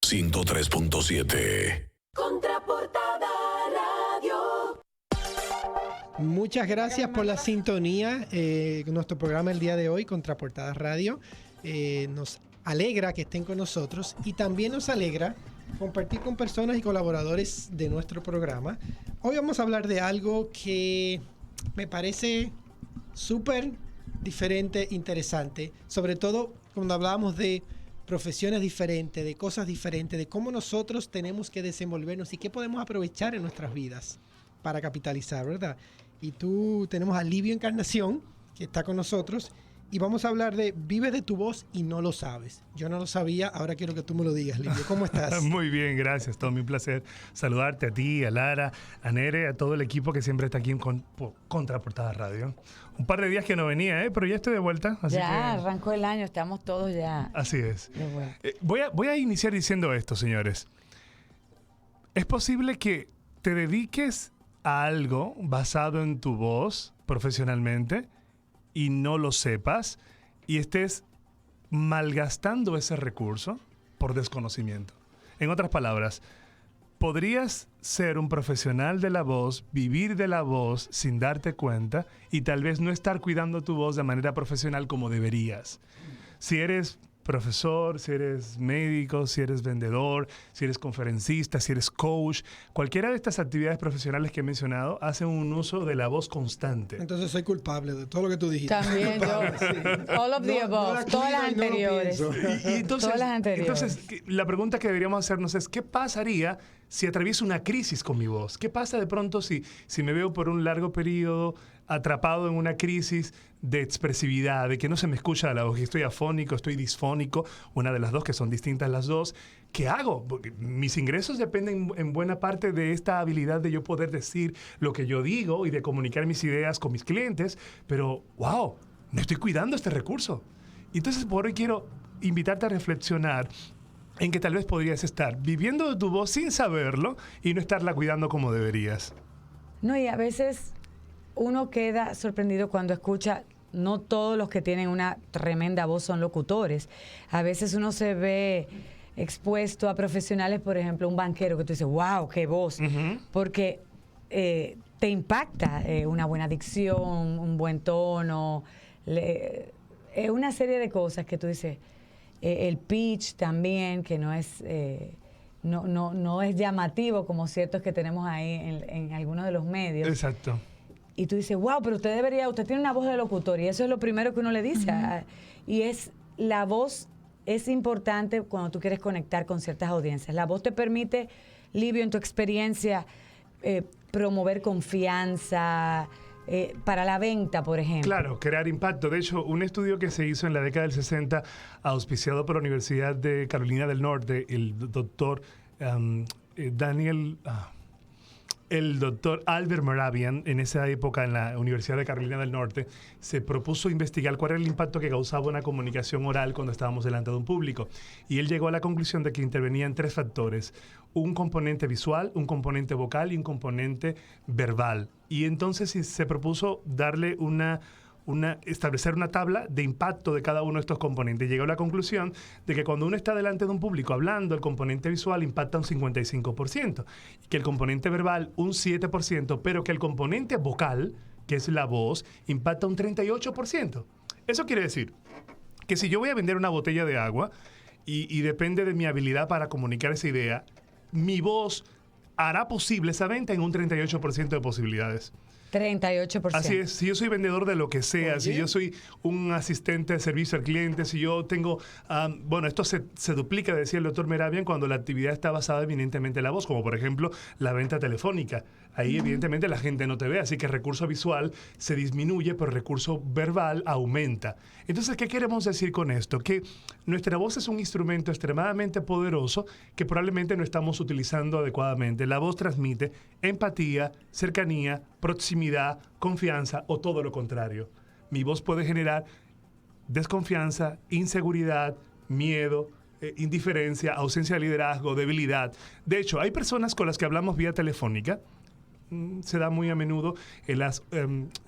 103.7. Contraportada Radio. Muchas gracias por la sintonía. Nuestro programa el día de hoy, Contraportada Radio, nos alegra que estén con nosotros y también nos alegra compartir con personas y colaboradores de nuestro programa. Hoy vamos a hablar de algo que me parece súper diferente, interesante, sobre todo cuando hablábamos de profesiones diferentes, de cosas diferentes, de cómo nosotros tenemos que desenvolvernos y qué podemos aprovechar en nuestras vidas para capitalizar, ¿verdad? Y tenemos a Livio Encarnación, que está con nosotros, y vamos a hablar de vives de tu voz y no lo sabes. Yo no lo sabía, ahora quiero que tú me lo digas, Livio. ¿Cómo estás? Muy bien, gracias. Todo mi placer saludarte a ti, a Lara, a Nere, a todo el equipo que siempre está aquí en Contraportada Radio. Un par de días que no venía, pero ya estoy de vuelta. Así ya que arrancó el año, estamos todos ya. Así es. De vuelta. Voy a iniciar diciendo esto, señores. Es posible que te dediques a algo basado en tu voz profesionalmente y no lo sepas y estés malgastando ese recurso por desconocimiento. En otras palabras, podrías ser un profesional de la voz, vivir de la voz sin darte cuenta y tal vez no estar cuidando tu voz de manera profesional como deberías. Si eres profesor, si eres médico, si eres vendedor, si eres conferencista, si eres coach, cualquiera de estas actividades profesionales que he mencionado hacen un uso de la voz constante. Entonces soy culpable de todo lo que tú dijiste. También yo. All of the above, todas las anteriores. Y entonces, Todas las anteriores. entonces, la pregunta que deberíamos hacernos es, ¿qué pasaría si atravieso una crisis con mi voz? ¿Qué pasa de pronto si me veo por un largo periodo atrapado en una crisis de expresividad, de que no se me escucha la voz, que estoy afónico, estoy disfónico, una de las dos, que son distintas las dos? ¿Qué hago? Porque mis ingresos dependen en buena parte de esta habilidad de yo poder decir lo que yo digo y de comunicar mis ideas con mis clientes, pero wow, no estoy cuidando este recurso. Y entonces por hoy quiero invitarte a reflexionar en que tal vez podrías estar viviendo de tu voz sin saberlo y no estarla cuidando como deberías. No, y a veces uno queda sorprendido cuando escucha, no todos los que tienen una tremenda voz son locutores. A veces uno se ve expuesto a profesionales, por ejemplo, un banquero que tú dices, wow, qué voz, porque te impacta una buena dicción, un buen tono, una serie de cosas que tú dices. El pitch también, que no es no es llamativo como ciertos que tenemos ahí en algunos de los medios. Exacto. Y tú dices, wow, pero usted tiene una voz de locutor, y eso es lo primero que uno le dice. Y la voz es importante cuando tú quieres conectar con ciertas audiencias. La voz te permite, Livio, en tu experiencia, promover confianza, para la venta, por ejemplo. Claro, crear impacto. De hecho, un estudio que se hizo en la década del 60, auspiciado por la Universidad de Carolina del Norte, el doctor el doctor Albert Mehrabian, en esa época en la Universidad de Carolina del Norte, se propuso investigar cuál era el impacto que causaba una comunicación oral cuando estábamos delante de un público. Y él llegó a la conclusión de que intervenían tres factores: un componente visual, un componente vocal y un componente verbal. Y entonces se propuso darle establecer una tabla de impacto de cada uno de estos componentes. Llegó a la conclusión de que cuando uno está delante de un público hablando, el componente visual impacta un 55%, y que el componente verbal un 7%, pero que el componente vocal, que es la voz, impacta un 38%. Eso quiere decir que si yo voy a vender una botella de agua y depende de mi habilidad para comunicar esa idea, mi voz hará posible esa venta en un 38% de posibilidades. 38%. Así es, si yo soy vendedor de lo que sea, Oye. si yo soy un asistente de servicio al cliente, si yo tengo, esto se duplica, decía el doctor Mehrabian, cuando la actividad está basada eminentemente en la voz, como por ejemplo la venta telefónica. Ahí evidentemente la gente no te ve, así que el recurso visual se disminuye, pero el recurso verbal aumenta. Entonces, ¿qué queremos decir con esto? Que nuestra voz es un instrumento extremadamente poderoso que probablemente no estamos utilizando adecuadamente. La voz transmite empatía, cercanía, proximidad, confianza o todo lo contrario. Mi voz puede generar desconfianza, inseguridad, miedo, indiferencia, ausencia de liderazgo, debilidad. De hecho, hay personas con las que hablamos vía telefónica, se da muy a menudo en las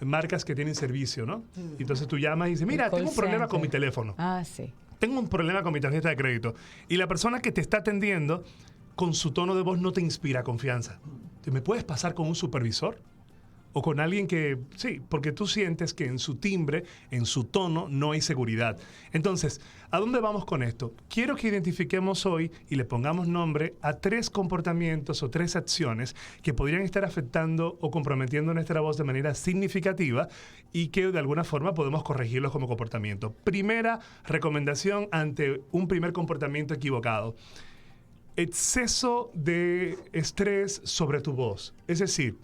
marcas que tienen servicio, ¿no? Entonces tú llamas y dices, mira, tengo un problema con mi teléfono. Ah, sí. tengo un problema con mi tarjeta de crédito. Y la persona que te está atendiendo, con su tono de voz no te inspira confianza. ¿Me puedes pasar con un supervisor? O con alguien que, sí, porque tú sientes que en su timbre, en su tono, no hay seguridad. Entonces, ¿a dónde vamos con esto? Quiero que identifiquemos hoy y le pongamos nombre a 3 comportamientos o 3 acciones que podrían estar afectando o comprometiendo nuestra voz de manera significativa y que de alguna forma podemos corregirlos como comportamiento. Primera recomendación ante un primer comportamiento equivocado: exceso de estrés sobre tu voz. Es decir,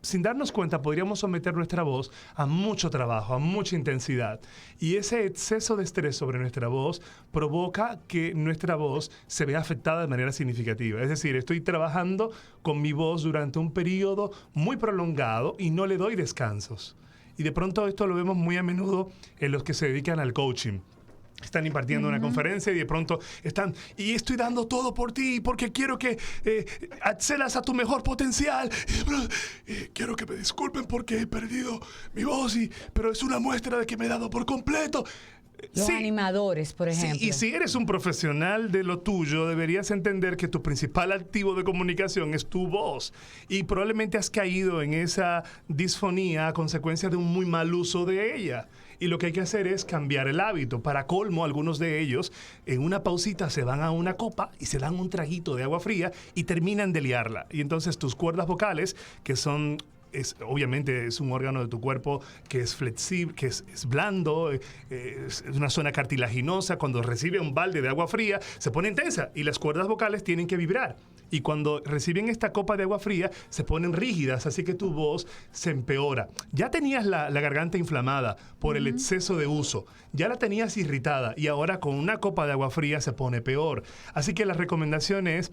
sin darnos cuenta, podríamos someter nuestra voz a mucho trabajo, a mucha intensidad. Y ese exceso de estrés sobre nuestra voz provoca que nuestra voz se vea afectada de manera significativa. Es decir, estoy trabajando con mi voz durante un periodo muy prolongado y no le doy descansos. Y de pronto esto lo vemos muy a menudo en los que se dedican al coaching. Están impartiendo una conferencia y de pronto están, y estoy dando todo por ti porque quiero que accedas a tu mejor potencial. Quiero que me disculpen porque he perdido mi voz, pero es una muestra de que me he dado por completo. Los animadores, por ejemplo. Sí, y si eres un profesional de lo tuyo, deberías entender que tu principal activo de comunicación es tu voz. Y probablemente has caído en esa disfonía a consecuencia de un muy mal uso de ella. Y lo que hay que hacer es cambiar el hábito. Para colmo, algunos de ellos en una pausita se van a una copa y se dan un traguito de agua fría y terminan de liarla. Y entonces tus cuerdas vocales, que son... obviamente es un órgano de tu cuerpo que es flexible, que es blando, es una zona cartilaginosa. Cuando recibe un balde de agua fría se pone intensa y las cuerdas vocales tienen que vibrar. Y cuando reciben esta copa de agua fría se ponen rígidas, así que tu voz se empeora. Ya tenías la garganta inflamada por el exceso de uso, ya la tenías irritada y ahora con una copa de agua fría se pone peor. Así que la recomendación es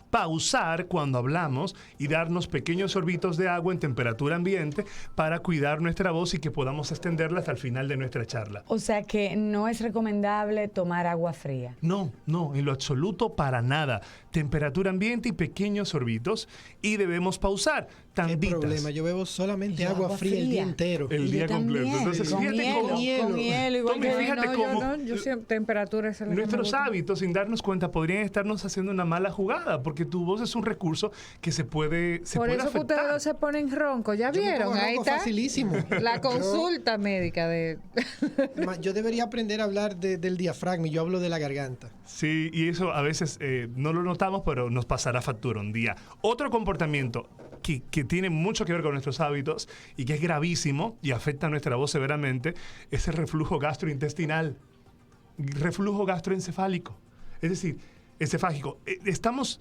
pausar cuando hablamos y darnos pequeños sorbitos de agua en temperatura ambiente para cuidar nuestra voz y que podamos extenderla hasta el final de nuestra charla. O sea que no es recomendable tomar agua fría. No, en lo absoluto para nada. Temperatura ambiente y pequeños sorbitos y debemos pausar. ¿Qué problema? Yo bebo solamente agua fría el día entero. El día completo. Entonces, con fíjate hielo, cómo... con hielo. Igual Tommy, fíjate cómo... Yo siempre temperatura es nuestros hábitos, sin darnos cuenta, podrían estarnos haciendo una mala jugada, porque tu voz es un recurso que se puede Por eso afectar. que ustedes no se ponen roncos. ¿Ya Yo me vieron? pongo Ahí ronco está. facilísimo. La consulta médica de... Yo debería aprender a hablar del diafragma y yo hablo de la garganta. Sí, y eso a veces no lo notamos, pero nos pasará factura un día. Otro comportamiento que tiene mucho que ver con nuestros hábitos y que es gravísimo y afecta a nuestra voz severamente es el reflujo gastrointestinal, reflujo gastroencefálico, es decir, encefálico. Estamos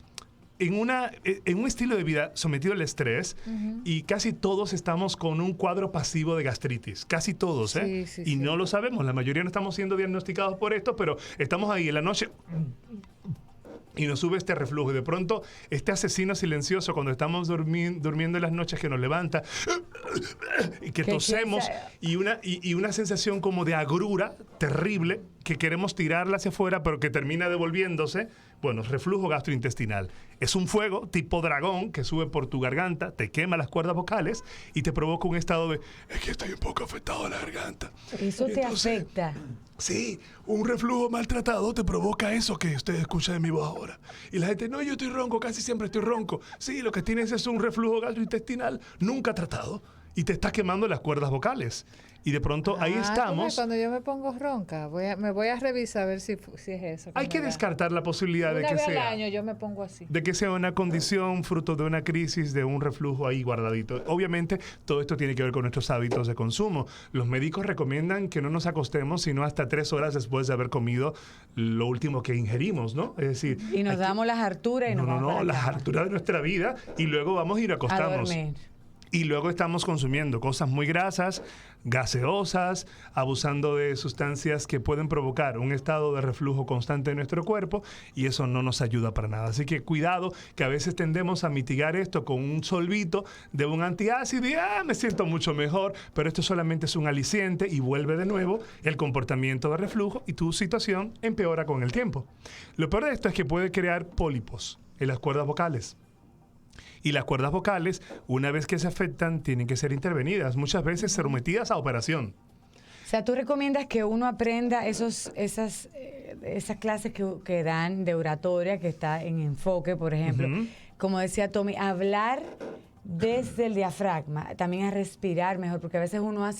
en un estilo de vida sometido al estrés y casi todos estamos con un cuadro pasivo de gastritis, casi todos, ¿eh? Sí, y sí. no lo sabemos, la mayoría no estamos siendo diagnosticados por esto, pero estamos ahí en la noche y nos sube este reflujo. Y de pronto, este asesino silencioso, cuando estamos durmiendo en las noches, que nos levanta y que tosemos y una sensación como de agrura terrible, que queremos tirarla hacia afuera, pero que termina devolviéndose. Bueno, reflujo gastrointestinal. Es un fuego tipo dragón que sube por tu garganta, te quema las cuerdas vocales y te provoca un estado de, es que estoy un poco afectado a la garganta. Eso te afecta. Sí, un reflujo maltratado te provoca eso que usted escucha de mi voz ahora. Y la gente, no, yo estoy ronco, casi siempre estoy ronco. Sí, lo que tienes es un reflujo gastrointestinal nunca tratado y te está quemando las cuerdas vocales. Y de pronto ahí estamos. Cuando yo me pongo ronca, me voy a revisar a ver si es eso. Hay que descartar la posibilidad de Una que vez al sea. año yo me pongo así. De que sea una condición fruto de una crisis, de un reflujo ahí guardadito. Obviamente, todo esto tiene que ver con nuestros hábitos de consumo. Los médicos recomiendan que no nos acostemos sino hasta 3 horas después de haber comido lo último que ingerimos, ¿no? Es decir... Y nos damos las harturas y nos vamos para la las cama. harturas de nuestra vida y luego vamos a ir a A acostarnos. dormir. Y luego estamos consumiendo cosas muy grasas, gaseosas, abusando de sustancias que pueden provocar un estado de reflujo constante en nuestro cuerpo y eso no nos ayuda para nada. Así que cuidado, que a veces tendemos a mitigar esto con un solvito de un antiácido y me siento mucho mejor, pero esto solamente es un aliciente y vuelve de nuevo el comportamiento de reflujo y tu situación empeora con el tiempo. Lo peor de esto es que puede crear pólipos en las cuerdas vocales. Y las cuerdas vocales, una vez que se afectan, tienen que ser intervenidas, muchas veces sometidas a operación. O sea, tú recomiendas que uno aprenda esas clases que dan de oratoria, que está en enfoque, por ejemplo. Como decía Tommy, hablar desde el diafragma, también a respirar mejor, porque a veces uno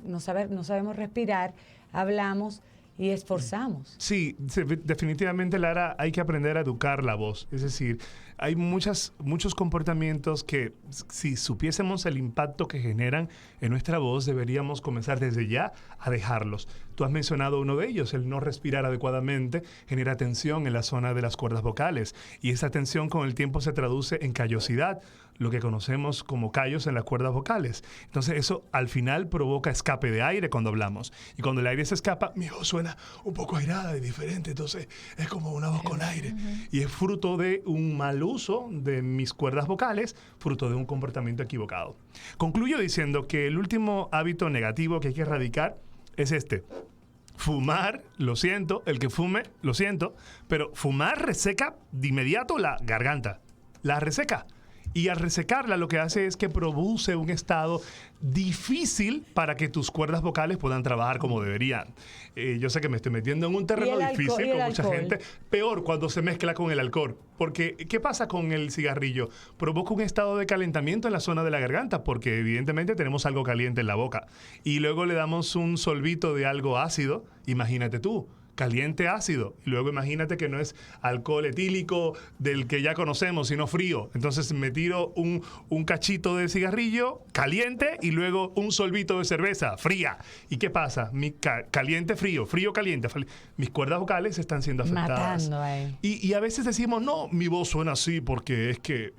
no sabemos respirar, hablamos y esforzamos. Sí, definitivamente, Lara, hay que aprender a educar la voz. Es decir, hay muchos comportamientos que, si supiésemos el impacto que generan en nuestra voz, deberíamos comenzar desde ya a dejarlos. Tú has mencionado uno de ellos, el no respirar adecuadamente genera tensión en la zona de las cuerdas vocales, y esa tensión con el tiempo se traduce en callosidad, lo que conocemos como callos en las cuerdas vocales. Entonces eso al final provoca escape de aire cuando hablamos, y cuando el aire se escapa, mi voz suena un poco airada y diferente, entonces es como una voz con aire, y es fruto de un mal uso de mis cuerdas vocales, fruto de un comportamiento equivocado. Concluyo diciendo que el último hábito negativo que hay que erradicar es este: fumar, lo siento, el que fume, lo siento, pero fumar reseca de inmediato la garganta, la reseca. Y al resecarla lo que hace es que produce un estado difícil para que tus cuerdas vocales puedan trabajar como deberían. Yo sé que me estoy metiendo en un terreno difícil con mucha gente. Peor cuando se mezcla con el alcohol. Porque, ¿qué pasa con el cigarrillo? Provoca un estado de calentamiento en la zona de la garganta, porque evidentemente tenemos algo caliente en la boca. Y luego le damos un solvito de algo ácido, imagínate tú. Caliente ácido, y luego imagínate que no es alcohol etílico del que ya conocemos, sino frío. Entonces me tiro un cachito de cigarrillo caliente y luego un solvito de cerveza fría. ¿Y qué pasa? Caliente, frío, frío, caliente. Mis cuerdas vocales están siendo afectadas. Matando ahí. Y a veces decimos, no, mi voz suena así porque es que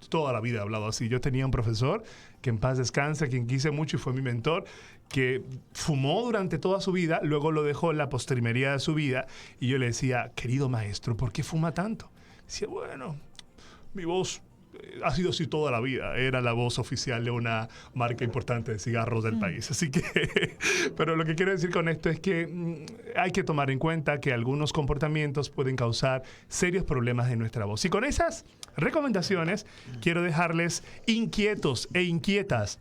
toda la vida he hablado así. Yo tenía un profesor, que en paz descanse, a quien quise mucho y fue mi mentor, que fumó durante toda su vida, luego lo dejó en la postrimería de su vida, y yo le decía, querido maestro, ¿por qué fuma tanto? Decía, bueno, mi voz ha sido así toda la vida, era la voz oficial de una marca importante de cigarros del país, así que, pero lo que quiero decir con esto es que hay que tomar en cuenta que algunos comportamientos pueden causar serios problemas en nuestra voz. Y con esas recomendaciones quiero dejarles inquietos e inquietas,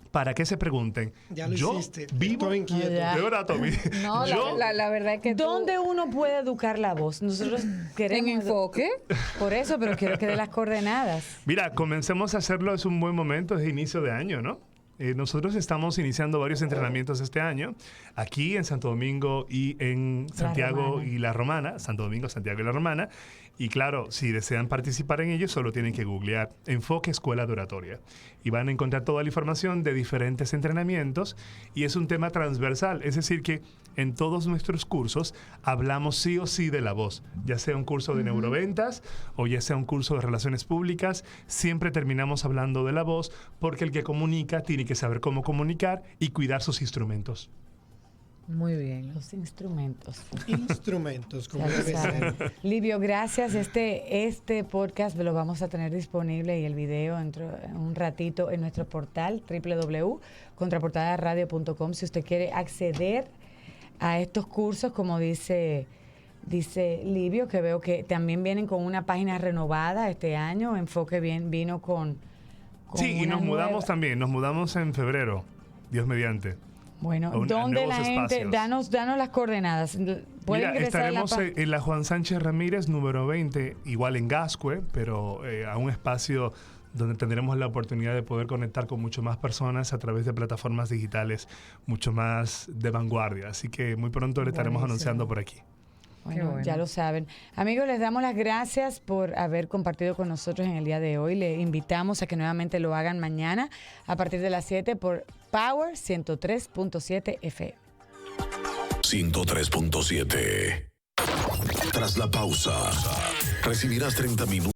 para que se pregunten, Ya lo yo hiciste. vivo Estoy inquieto. de verdad, Tommy. No, la verdad es que ¿Dónde uno puede educar la voz? Nosotros queremos... en enfoque. Por eso, pero quiero que dé las coordenadas. Mira, comencemos a hacerlo, es un buen momento, es inicio de año, ¿no? Nosotros estamos iniciando varios entrenamientos este año, aquí en Santo Domingo y en Santiago y La Romana, Santo Domingo, Santiago y La Romana. Y claro, si desean participar en ello, solo tienen que googlear Enfoque Escuela de Oratoria. Y van a encontrar toda la información de diferentes entrenamientos. Y es un tema transversal, es decir que en todos nuestros cursos hablamos sí o sí de la voz. Ya sea un curso de neuroventas o ya sea un curso de relaciones públicas, siempre terminamos hablando de la voz, porque el que comunica tiene que saber cómo comunicar y cuidar sus instrumentos. Muy bien. Los instrumentos. Instrumentos, como Ya lo debe saben. ser. Livio, gracias. Este podcast lo vamos a tener disponible y el video en un ratito en nuestro portal www.contraportadaradio.com. Si usted quiere acceder a estos cursos, como dice Livio, que veo que también vienen con una página renovada este año. Enfoque vino con Sí, y una nos mudamos nueva- también, nos mudamos en febrero, Dios mediante. Bueno, a ¿dónde nuevos la gente? espacios. Danos las coordenadas. ¿Puede Mira, ingresar a la estaremos en la Juan Sánchez Ramírez, número 20, igual en Gascue, pero a un espacio donde tendremos la oportunidad de poder conectar con mucho más personas a través de plataformas digitales mucho más de vanguardia. Así que muy pronto le estaremos Buenísimo. anunciando por aquí. Bueno, Qué bueno. ya lo saben. Amigos, les damos las gracias por haber compartido con nosotros en el día de hoy. Le invitamos a que nuevamente lo hagan mañana a partir de las 7 por Power 103.7 FM. 103.7. Tras la pausa, recibirás 30 minutos.